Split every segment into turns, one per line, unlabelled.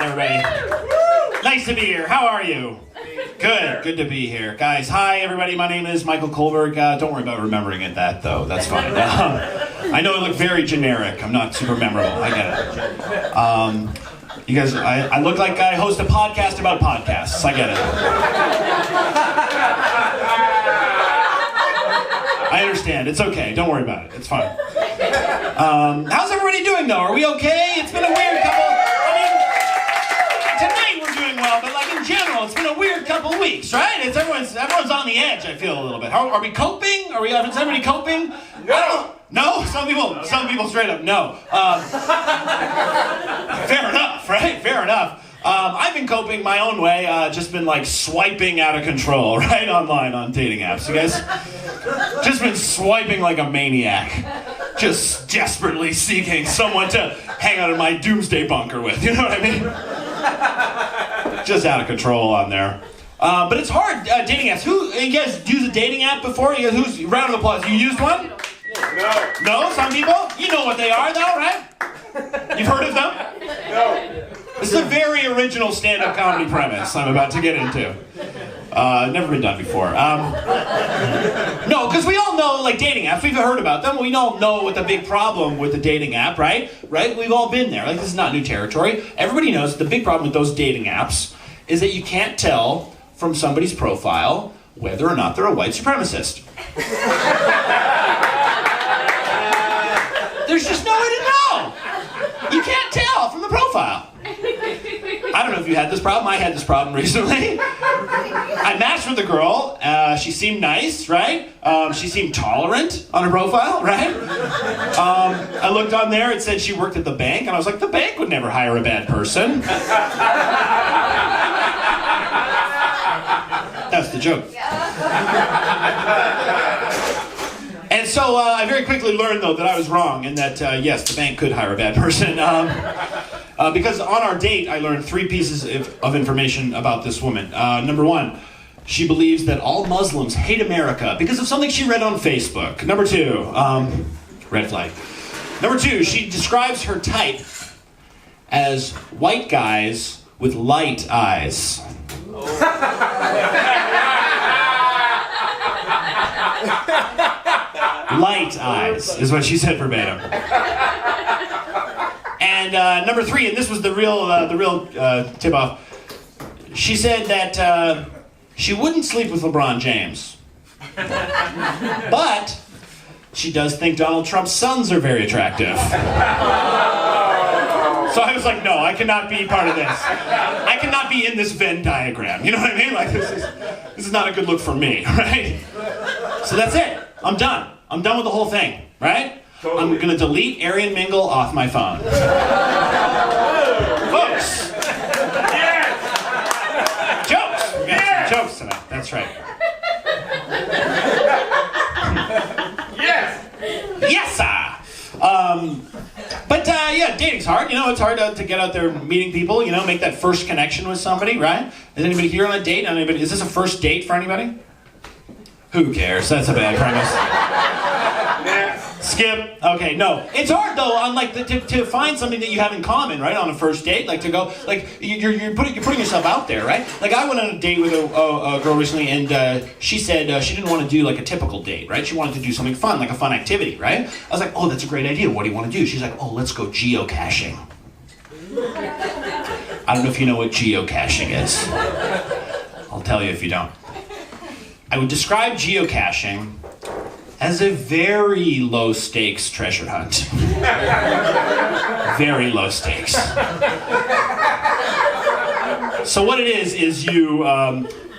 everybody. Nice to be here. How are you? Good to be here. Guys, hi, everybody. My name is Michael Kolberg. Don't worry about remembering it, though. That's fine. I know I look very generic. I'm not super memorable. I get it. You guys, I look like I host a podcast about podcasts. I get it. I understand. It's okay. Don't worry about it. It's fine. How's everybody doing, though? Are we okay? It's been a weird couple... tonight we're doing well, but in general, it's been a weird couple weeks, right? Everyone's on the edge, I feel, a little bit. Are we coping? Is everybody coping? No? Some people straight up no. Fair enough, right? Fair enough. I've been coping my own way, just been swiping out of control, right? Online on dating apps. You guys? Just been swiping like a maniac. Just desperately seeking someone to hang out in my doomsday bunker with, you know what I mean? Just out of control on there. But it's hard, dating apps. You guys use a dating app before? Round of applause. You used one?
No.
No? Some people? You know what they are, though, right? You've heard of them?
No.
This is a very original stand-up comedy premise I'm about to get into. Never been done before. No, because we all know, dating apps, we've heard about them. We all know what the big problem with the dating app, right? We've all been there. This is not new territory. Everybody knows the big problem with those dating apps is that you can't tell from somebody's profile whether or not they're a white supremacist. There's just no way to know. You can't tell from the profile. I don't know if you had this problem. I had this problem recently. I matched with a girl. She seemed nice, right? She seemed tolerant on her profile, right? I looked on there. It said she worked at the bank, and I was like, the bank would never hire a bad person. That's the joke. And so I very quickly learned, though, that I was wrong, and that, yes, the bank could hire a bad person. Because on our date, I learned 3 pieces of information about this woman. Number 1, she believes that all Muslims hate America because of something she read on Facebook. Number 2, red flag. Number 2, she describes her type as white guys with light eyes. Light eyes is what she said verbatim. And number 3, and this was the real tip-off. She said that she wouldn't sleep with LeBron James, but she does think Donald Trump's sons are very attractive. So I was like, no, I cannot be part of this. I cannot be in this Venn diagram. You know what I mean? This is not a good look for me, right? So that's it. I'm done. I'm done with the whole thing, right? Totally. I'm going to delete Aryan Mingle off my phone. Folks!
Yes!
Jokes! We got some jokes tonight. That's right.
Yes!
Yes, sir! But dating's hard. It's hard to get out there meeting people, make that first connection with somebody, right? Is anybody here on a date? Is this a first date for anybody? Who cares? That's a bad premise. Skip. Okay, no. It's hard though, on to find something that you have in common, right? On a first date, to go, you're putting yourself out there, right? I went on a date with a girl recently, and she said she didn't want to do a typical date, right? She wanted to do something fun, a fun activity, right? I was like, oh, that's a great idea. What do you want to do? She's like, oh, let's go geocaching. I don't know if you know what geocaching is. I'll tell you if you don't. I would describe geocaching as a very low stakes treasure hunt. Very low stakes. So what it is you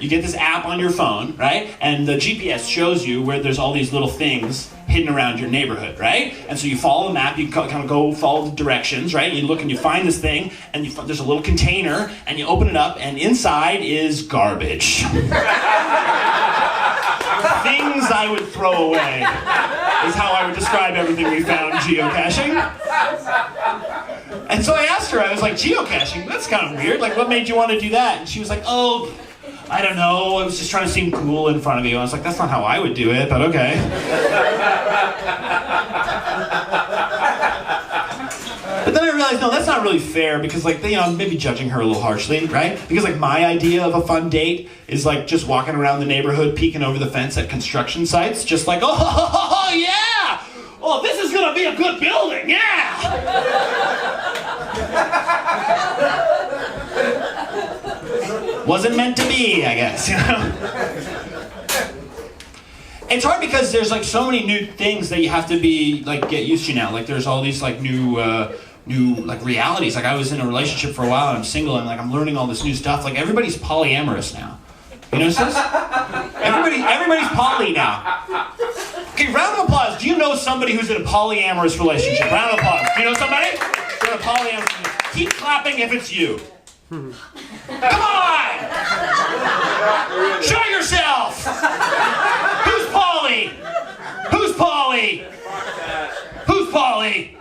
get this app on your phone, right? And the GPS shows you where there's all these little things hidden around your neighborhood, right? And so you follow the map, you kind of go follow the directions, right? You look and you find this thing, and there's a little container, and you open it up, and inside is garbage. Things I would throw away is how I would describe everything we found geocaching. And so I asked her, I was like, geocaching, that's kind of weird. What made you want to do that? And she was like, oh, I don't know, I was just trying to seem cool in front of you. I was like, that's not how I would do it, but okay. But then I realized, no, that's not not really fair because like, I'm maybe judging her a little harshly, right? Because like my idea of a fun date is like just walking around the neighborhood, peeking over the fence at construction sites, just like, oh yeah! Oh, this is gonna be a good building, yeah! Wasn't meant to be, I guess, It's hard because there's like so many new things that you have to be like get used to now. Like there's all these like new like realities. Like I was in a relationship for a while and I'm single and like I'm learning all this new stuff. Like everybody's polyamorous now. You notice this? Everybody's poly now. Okay, round of applause. Do you know somebody who's in a polyamorous relationship? Round of applause. Do you know somebody? You're in a polyamorous relationship. Keep clapping if it's you. Come on! Show yourself! Who's poly? Who's poly? Who's poly?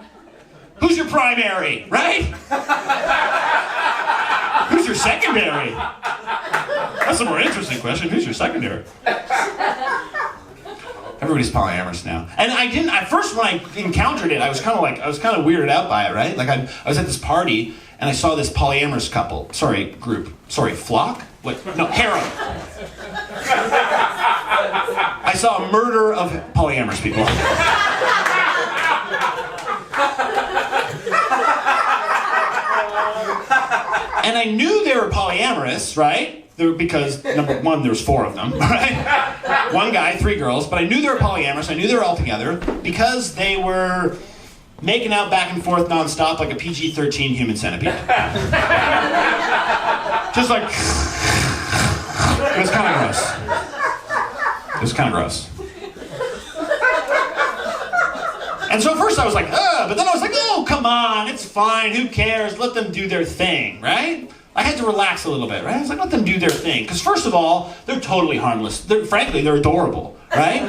Who's your primary, right? Who's your secondary? That's a more interesting question. Who's your secondary? Everybody's polyamorous now. And I didn't, at first when I encountered it, I was kind of weirded out by it, right? Like I was at this party and I saw this polyamorous couple. Flock? What? No, harem. I saw a murder of polyamorous people. And I knew they were polyamorous, right? Because, number one, there was 4 of them, right? 1 guy, 3 girls, but I knew they were polyamorous, I knew they were all together, because they were making out back and forth nonstop like a PG-13 human centipede. Just like... It was kind of gross. It was kind of gross. And so at first I was like, ugh, but then I was like, oh, come on, it's fine, who cares, let them do their thing, right? I had to relax a little bit, right? I was like, let them do their thing. Because first of all, they're totally harmless. Frankly, they're adorable, right?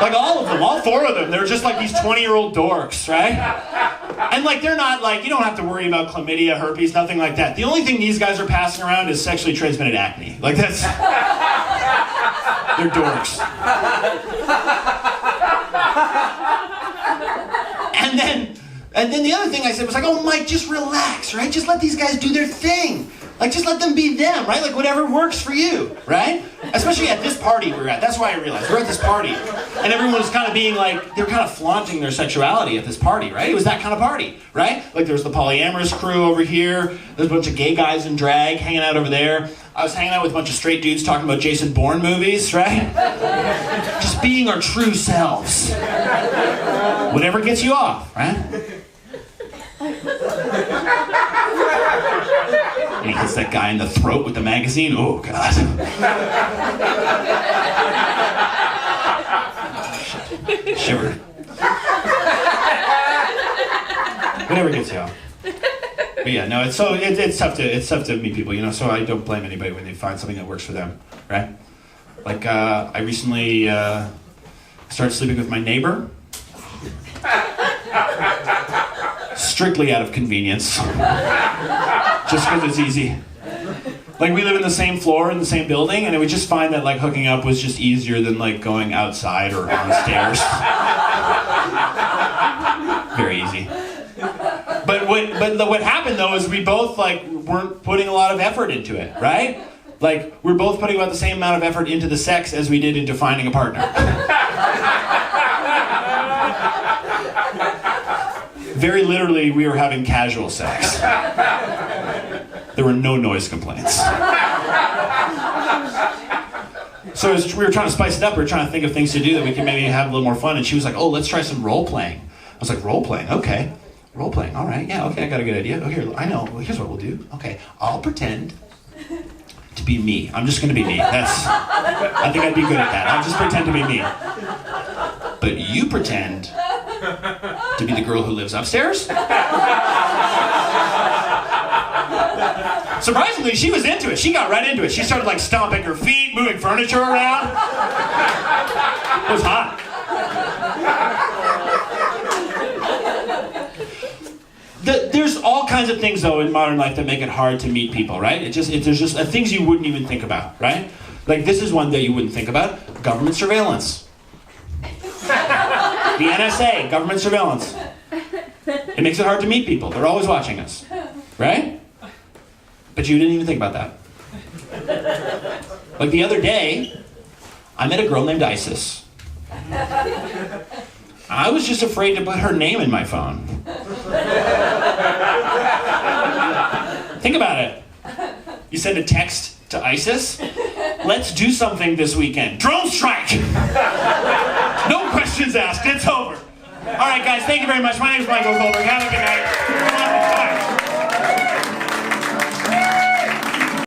Like all of them, all 4 of them, they're just like these 20-year-old dorks, right? And like, they're not like, you don't have to worry about chlamydia, herpes, nothing like that. The only thing these guys are passing around is sexually transmitted acne. Like that's, they're dorks. And then the other thing I said was like, oh, Mike, just relax, right? Just let these guys do their thing. Like, just let them be them, right? Like, whatever works for you, right? Especially at this party we're at. That's why I realized. We're at this party. And everyone was kind of being like, they're kind of flaunting their sexuality at this party, right? It was that kind of party, right? Like, there was the polyamorous crew over here. There's a bunch of gay guys in drag hanging out over there. I was hanging out with a bunch of straight dudes talking about Jason Bourne movies, right? Just being our true selves. Whatever gets you off, right? And he hits that guy in the throat with the magazine. Oh, God. Shiver. Whatever gets you off. But yeah, no, it's tough to meet people, so I don't blame anybody when they find something that works for them, right? Like, I recently started sleeping with my neighbor. Strictly out of convenience. Just because it's easy. Like, we live in the same floor in the same building, and we just find that like hooking up was just easier than like going outside or on the stairs. Very easy. But what happened though is we both like weren't putting a lot of effort into it, right? Like, we're both putting about the same amount of effort into the sex as we did into finding a partner. Very literally, we were having casual sex. There were no noise complaints. So as we were trying to spice it up, we were trying to think of things to do that we could maybe have a little more fun, and she was like, oh, let's try some role-playing. I was like, role-playing? Okay. Role-playing, all right. Yeah, okay, I got a good idea. Oh, here, I know. Well, here's what we'll do. Okay, I'll pretend to be me. I'm just going to be me. I think I'd be good at that. I'll just pretend to be me. But you pretend to be the girl who lives upstairs? Surprisingly, she was into it. She got right into it. She started like stomping her feet, moving furniture around. It was hot. There's all kinds of things though in modern life that make it hard to meet people, right? There's just things you wouldn't even think about, right? Like this is one that you wouldn't think about. Government surveillance. The NSA, government surveillance. It makes it hard to meet people. They're always watching us. Right? But you didn't even think about that. Like the other day, I met a girl named Isis. I was just afraid to put her name in my phone. Think about it. You send a text to Isis? Let's do something this weekend. Drone strike! No questions asked. It's over. All right, guys, thank you very much. My name is Michael Kolberg. Have a good night.